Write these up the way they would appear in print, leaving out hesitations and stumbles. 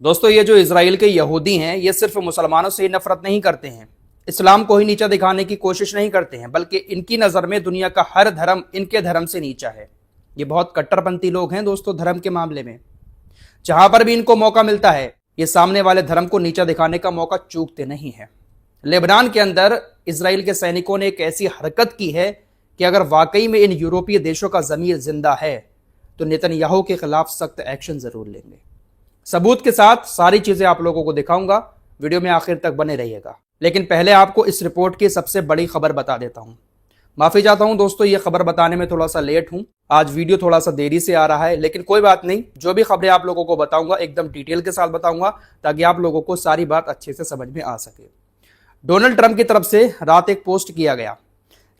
दोस्तों, ये जो इजराइल के यहूदी हैं, ये सिर्फ मुसलमानों से ही नफरत नहीं करते हैं, इस्लाम को ही नीचा दिखाने की कोशिश नहीं करते हैं, बल्कि इनकी नज़र में दुनिया का हर धर्म इनके धर्म से नीचा है। ये बहुत कट्टरपंथी लोग हैं दोस्तों। धर्म के मामले में जहां पर भी इनको मौका मिलता है, ये सामने वाले धर्म को नीचा दिखाने का मौका चूकते नहीं है। लेबनान के अंदर इजराइल के सैनिकों ने एक ऐसी हरकत की है कि अगर वाकई में इन यूरोपीय देशों का ज़मीर जिंदा है तो नेतन्याहू के खिलाफ सख्त एक्शन जरूर लेंगे। सबूत के साथ सारी चीजें आप लोगों को दिखाऊंगा, वीडियो में आखिर तक बने रहिएगा। लेकिन पहले आपको इस रिपोर्ट की सबसे बड़ी खबर बता देता हूं। माफी चाहता हूं दोस्तों, ये खबर बताने में थोड़ा सा लेट हूं, आज वीडियो थोड़ा सा देरी से आ रहा है, लेकिन कोई बात नहीं। जो भी खबरें आप लोगों को बताऊंगा एकदम डिटेल के साथ बताऊंगा, ताकि आप लोगों को सारी बात अच्छे से समझ में आ सके। डोनाल्ड ट्रंप की तरफ से रात एक पोस्ट किया गया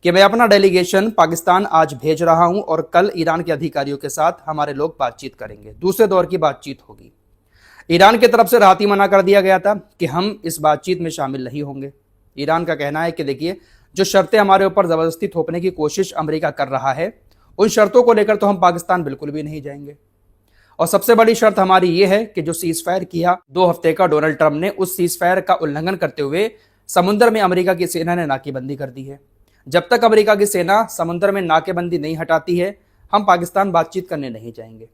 कि मैं अपना डेलीगेशन पाकिस्तान आज भेज रहा हूं और कल ईरान के अधिकारियों के साथ हमारे लोग बातचीत करेंगे, दूसरे दौर की बातचीत होगी। ईरान की तरफ से रात ही मना कर दिया गया था कि हम इस बातचीत में शामिल नहीं होंगे। ईरान का कहना है कि देखिए, जो शर्तें हमारे ऊपर जबरदस्ती थोपने की कोशिश अमेरिका कर रहा है, उन शर्तों को लेकर तो हम पाकिस्तान बिल्कुल भी नहीं जाएंगे। और सबसे बड़ी शर्त हमारी ये है कि जो सीज फायर किया 2 हफ्ते का डोनाल्ड ट्रंप ने, उस सीज फायर का उल्लंघन करते हुए समुद्र में अमेरिका की सेना ने नाकेबंदी कर दी है। जब तक अमेरिका की सेना समुद्र में नाकेबंदी नहीं हटाती है, हम पाकिस्तान बातचीत करने नहीं जाएंगे।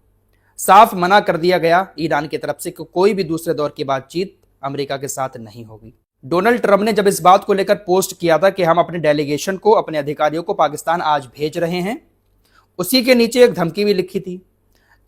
साफ मना कर दिया गया ईरान की तरफ से कि कोई भी दूसरे दौर की बातचीत अमेरिका के साथ नहीं होगी। डोनाल्ड ट्रंप ने जब इस बात को लेकर पोस्ट किया था कि हम अपने डेलीगेशन को, अपने अधिकारियों को पाकिस्तान आज भेज रहे हैं, उसी के नीचे एक धमकी भी लिखी थी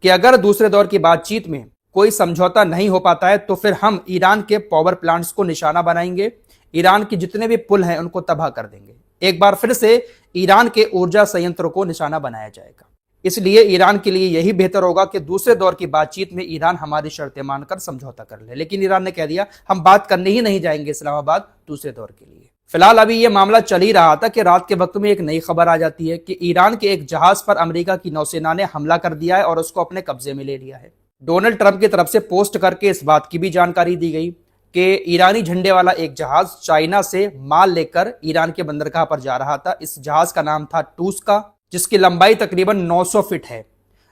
कि अगर दूसरे दौर की बातचीत में कोई समझौता नहीं हो पाता है तो फिर हम ईरान के पावर प्लांट्स को निशाना बनाएंगे, ईरान के जितने भी पुल हैं उनको तबाह कर देंगे। एक बार फिर से ईरान के ऊर्जा संयंत्रों को निशाना बनाया जाएगा। इसलिए ईरान के लिए यही बेहतर होगा कि दूसरे दौर की बातचीत में ईरान हमारी शर्तें मानकर समझौता कर ले। लेकिन ईरान ने कह दिया हम बात करने ही नहीं जाएंगे इस्लामाबाद दूसरे दौर के लिए। फिलहाल अभी ये मामला चल ही रहा था कि रात के वक्त में एक नई खबर आ जाती है कि ईरान के एक जहाज पर अमेरिका की नौसेना ने हमला कर दिया है और उसको अपने कब्जे में ले लिया है। डोनाल्ड ट्रंप की तरफ से पोस्ट करके इस बात की भी जानकारी दी गई कि ईरानी झंडे वाला एक जहाज चाइना से माल लेकर ईरान के बंदरगाह पर जा रहा था। इस जहाज का नाम था टूस्का, जिसकी लंबाई तकरीबन 900 फीट है।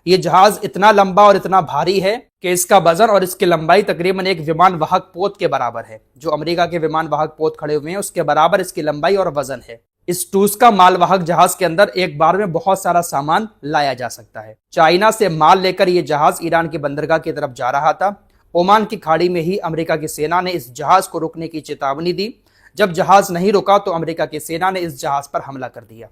यह जहाज इतना लंबा और इतना भारी है कि इसका वजन और इसकी लंबाई तकरीबन एक विमान वाहक पोत के बराबर है। जो अमेरिका के विमान वाहक पोत खड़े हुए हैं उसके बराबर इसकी लंबाई और वजन है। इस टूस्का मालवाहक जहाज के अंदर एक बार में बहुत सारा सामान लाया जा सकता है। चाइना से माल लेकर यह जहाज ईरान के बंदरगाह की तरफ जा रहा था। ओमान की खाड़ी में ही अमेरिका की सेना ने इस जहाज को रोकने की चेतावनी दी। जब जहाज नहीं रुका तो अमेरिका की सेना ने इस जहाज पर हमला कर दिया।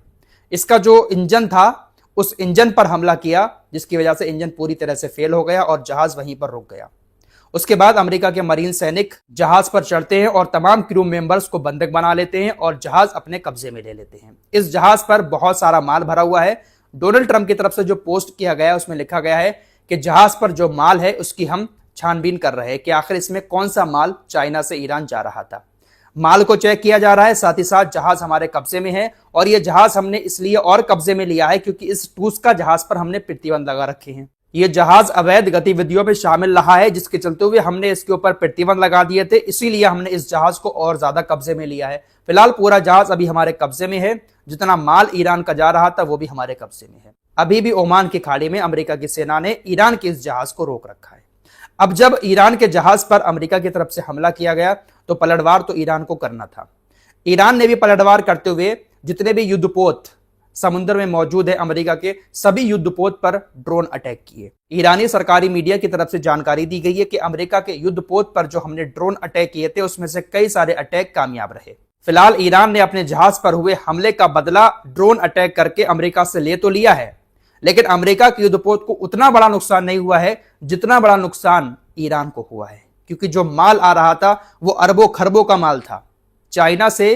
इसका जो इंजन था उस इंजन पर हमला किया, जिसकी वजह से इंजन पूरी तरह से फेल हो गया और जहाज वहीं पर रुक गया। उसके बाद अमेरिका के मरीन सैनिक जहाज पर चढ़ते हैं और तमाम क्रू मेंबर्स को बंधक बना लेते हैं और जहाज अपने कब्जे में ले लेते हैं। इस जहाज पर बहुत सारा माल भरा हुआ है। डोनाल्ड ट्रंप की तरफ से जो पोस्ट किया गया है उसमें लिखा गया है कि जहाज पर जो माल है उसकी हम छानबीन कर रहे हैं कि आखिर इसमें कौन सा माल चाइना से ईरान जा रहा था। माल को चेक किया जा रहा है, साथ ही साथ जहाज हमारे कब्जे में है। और यह जहाज हमने इसलिए और कब्जे में लिया है क्योंकि इस टूस्का जहाज पर हमने प्रतिबंध लगा रखे हैं। यह जहाज अवैध गतिविधियों में शामिल रहा है, जिसके चलते हुए हमने इसके ऊपर प्रतिबंध लगा दिए थे। इसीलिए हमने इस जहाज को और ज्यादा कब्जे में लिया है। फिलहाल पूरा जहाज अभी हमारे कब्जे में है। जितना माल ईरान का जा रहा था वो भी हमारे कब्जे में है। अभी भी ओमान की खाड़ी में अमेरिका की सेना ने ईरान के इस जहाज को रोक रखा है। अब जब ईरान के जहाज पर अमेरिका की तरफ से हमला किया गया तो पलटवार तो ईरान को करना था। ईरान ने भी पलटवार करते हुए जितने भी युद्धपोत समुद्र में मौजूद है अमेरिका के, सभी युद्धपोत पर ड्रोन अटैक किए। ईरानी सरकारी मीडिया की तरफ से जानकारी दी गई है कि अमेरिका के युद्धपोत पर जो हमने ड्रोन अटैक किए थे उसमें से कई सारे अटैक कामयाब रहे। फिलहाल ईरान ने अपने जहाज पर हुए हमले का बदला ड्रोन अटैक करके अमेरिका से ले तो लिया है, लेकिन अमेरिका के युद्धपोत को उतना बड़ा नुकसान नहीं हुआ है जितना बड़ा नुकसान ईरान को हुआ है। क्योंकि जो माल आ रहा था वो अरबों खरबों का माल था। चाइना से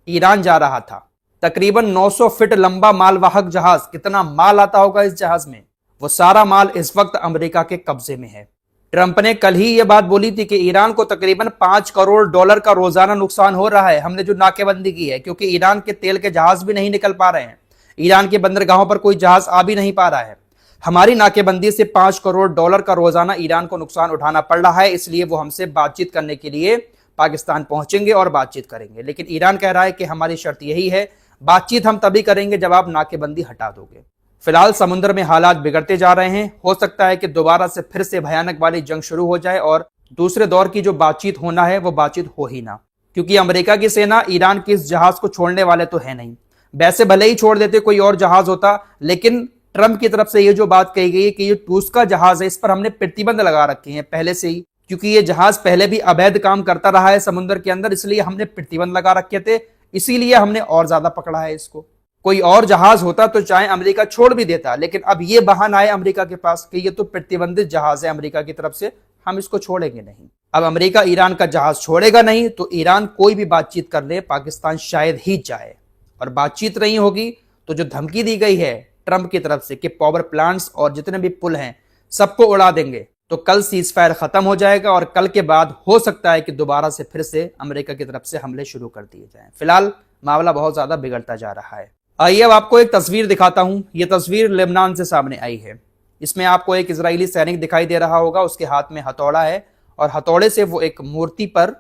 ईरान जा रहा था। तकरीबन 900 फीट लंबा मालवाहक जहाज, कितना माल आता होगा इस जहाज में, वो सारा माल इस वक्त अमेरिका के कब्जे में है। ट्रंप ने कल ही यह बात बोली थी कि ईरान को तकरीबन $5 करोड़ का रोजाना नुकसान हो रहा है, हमने जो नाकेबंदी की है, क्योंकि ईरान के तेल के जहाज भी नहीं निकल पा रहे हैं। ईरान के बंदरगाहों पर कोई जहाज आ भी नहीं पा रहा है। हमारी नाकेबंदी से $5 करोड़ का रोजाना ईरान को नुकसान उठाना पड़ रहा है। इसलिए वो हमसे बातचीत करने के लिए पाकिस्तान पहुंचेंगे और बातचीत करेंगे। लेकिन ईरान कह रहा है कि हमारी शर्त यही है, बातचीत हम तभी करेंगे जब आप नाकेबंदी हटा दोगे। फिलहाल समुद्र में हालात बिगड़ते जा रहे हैं। हो सकता है कि दोबारा से फिर से भयानक वाली जंग शुरू हो जाए और दूसरे दौर की जो बातचीत होना है वो बातचीत हो ही ना, क्योंकि अमेरिका की सेना ईरान के इस जहाज को छोड़ने वाले तो है नहीं। वैसे भले ही छोड़ देते कोई और जहाज होता, लेकिन ट्रंप की तरफ से ये जो बात कही गई है कि ये टूस का जहाज है, इस पर हमने प्रतिबंध लगा रखे हैं पहले से ही, क्योंकि ये जहाज पहले भी अवैध काम करता रहा है समुद्र के अंदर, इसलिए हमने प्रतिबंध लगा रखे थे, इसीलिए हमने और ज्यादा पकड़ा है इसको। कोई और जहाज होता तो चाहे अमेरिका छोड़ भी देता, लेकिन अब ये बहाना है अमेरिका के पास कि ये तो प्रतिबंधित जहाज है अमेरिका की तरफ से, हम इसको छोड़ेंगे नहीं। अब अमेरिका ईरान का जहाज छोड़ेगा नहीं तो ईरान कोई भी बातचीत कर ले, पाकिस्तान शायद ही जाए, और बातचीत नहीं होगी तो जो धमकी दी गई है ट्रंप की तरफ से कि पावर प्लांट्स और जितने भी पुल हैं सबको उड़ा देंगे, तो कल सीज फायर खत्म हो जाएगा और कल के बाद हो सकता है कि दोबारा से फिर से अमेरिका की तरफ से हमले शुरू कर दिए जाएं। फिलहाल मामला बहुत ज्यादा बिगड़ता जा रहा है। आइए अब आपको एक तस्वीर दिखाता हूं। यह तस्वीर लेबनान से सामने आई है। इसमें आपको एक इजरायली सैनिक दिखाई दे रहा होगा, उसके हाथ में हथौड़ा है और हथौड़े से वो एक मूर्ति पर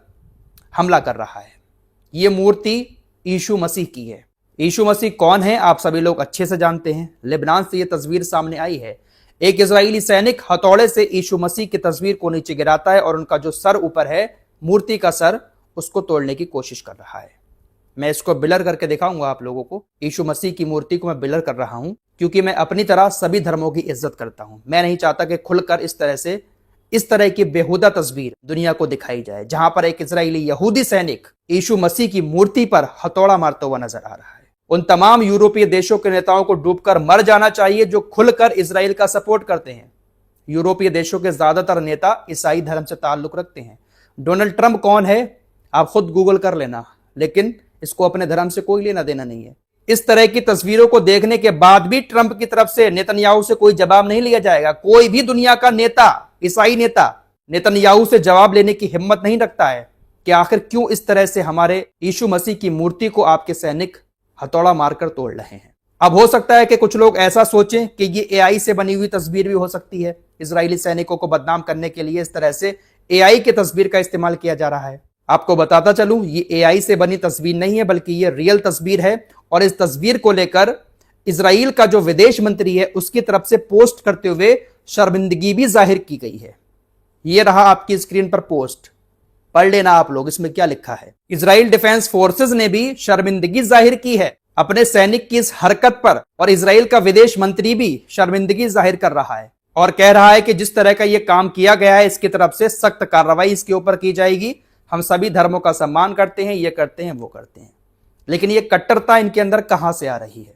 हमला कर रहा है। ये मूर्ति यीशु मसीह की है। यीशु मसीह कौन है आप सभी लोग अच्छे से जानते हैं। लेबनान से यह तस्वीर सामने आई है। एक इजरायली सैनिक हथौड़े से यीशु मसीह की तस्वीर को नीचे गिराता है और उनका जो सर ऊपर है, मूर्ति का सर, उसको तोड़ने की कोशिश कर रहा है। मैं इसको बिलर करके दिखाऊंगा आप लोगों को। यीशु मसीह की मूर्ति को मैं बिलर कर रहा हूं क्योंकि मैं अपनी तरह सभी धर्मों की इज्जत करता हूं। मैं नहीं चाहता कि खुलकर इस तरह की बेहुदा तस्वीर दुनिया को दिखाई जाए, जहां पर एक इजरायली यहूदी सैनिक यीशु मसीह की मूर्ति पर हथौड़ा मारता हुआ नजर आ रहा है। उन तमाम यूरोपीय देशों के नेताओं को डूबकर मर जाना चाहिए जो खुलकर इजराइल का सपोर्ट करते हैं। यूरोपीय देशों के ज्यादातर नेता ईसाई धर्म से ताल्लुक रखते हैं। डोनाल्ड ट्रंप कौन है आप खुद गूगल कर लेना, लेकिन इसको अपने धर्म से कोई लेना देना नहीं है। इस तरह की तस्वीरों को देखने के बाद भी ट्रंप की तरफ से नेतन्याहू से कोई जवाब नहीं लिया जाएगा। कोई भी दुनिया का नेता, ईसाई नेता, नेतन्याहू से जवाब लेने की हिम्मत नहीं रखता है कि आखिर क्यों इस तरह से हमारे यीशु मसीह की मूर्ति को आपके सैनिक हथौड़ा मारकर तोड़ रहे हैं। अब हो सकता है कि कुछ लोग ऐसा सोचें कि ये एआई से बनी हुई तस्वीर भी हो सकती है। इजरायली सैनिकों को बदनाम करने के लिए इस तरह से एआई की तस्वीर का इस्तेमाल किया जा रहा है। आपको बताता चलूं, ये एआई से बनी तस्वीर नहीं है, बल्कि ये रियल तस्वीर है। और इस तस्वीर को लेकर इजराइल का जो विदेश मंत्री है उसकी तरफ से पोस्ट करते हुए शर्मिंदगी भी जाहिर की गई है। ये रहा आपकी स्क्रीन पर पोस्ट, पढ़ लेना आप लोग इसमें क्या लिखा है। इजराइल डिफेंस फोर्सेस ने भी शर्मिंदगी जाहिर की है अपने सैनिक की इस हरकत पर, और इजराइल का विदेश मंत्री भी शर्मिंदगी जाहिर कर रहा है और कह रहा है कि जिस तरह का यह काम किया गया है इसकी तरफ से सख्त कार्रवाई इसके ऊपर की जाएगी। हम सभी धर्मों का सम्मान करते हैं, ये करते हैं, वो करते हैं, लेकिन ये कट्टरता इनके अंदर कहां से आ रही है।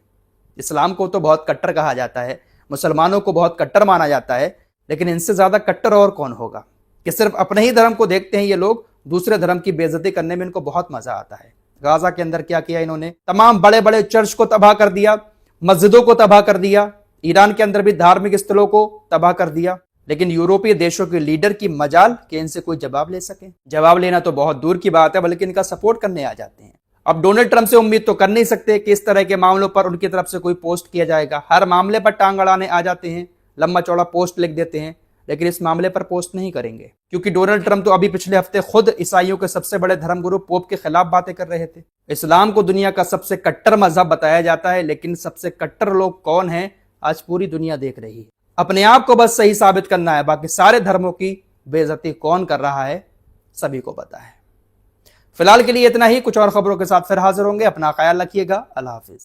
इस्लाम को तो बहुत कट्टर कहा जाता है, मुसलमानों को बहुत कट्टर माना जाता है, लेकिन इनसे ज्यादा कट्टर और कौन होगा कि सिर्फ अपने ही धर्म को देखते हैं ये लोग, दूसरे धर्म की बेइज्जती करने में इनको बहुत मजा आता है। गाजा के अंदर क्या किया इन्होंने, तमाम बड़े बड़े चर्च को तबाह कर दिया, मस्जिदों को तबाह कर दिया, ईरान के अंदर भी धार्मिक स्थलों को तबाह कर दिया, लेकिन यूरोपीय देशों के लीडर की मजाल कि इनसे कोई जवाब ले सके। जवाब लेना तो बहुत दूर की बात है, बल्कि इनका सपोर्ट करने आ जाते हैं। अब डोनाल्ड ट्रंप से उम्मीद तो कर नहीं सकते कि इस तरह के मामलों पर उनकी तरफ से कोई पोस्ट किया जाएगा। हर मामले पर टांग अड़ाने आ जाते हैं, लंबा चौड़ा पोस्ट लिख देते हैं, लेकिन इस मामले पर पोस्ट नहीं करेंगे, क्योंकि डोनाल्ड ट्रंप तो अभी पिछले हफ्ते खुद ईसाइयों के सबसे बड़े धर्मगुरु पोप के खिलाफ बातें कर रहे थे। इस्लाम को दुनिया का सबसे कट्टर मजहब बताया जाता है, लेकिन सबसे कट्टर लोग कौन हैं आज पूरी दुनिया देख रही है। अपने आप को बस सही साबित करना है, बाकी सारे धर्मों की बेइज्जती कौन कर रहा है सभी को पता है। फिलहाल के लिए इतना ही, कुछ और खबरों के साथ फिर हाजिर होंगे। अपना ख्याल रखिएगा। अल्लाह हाफिज।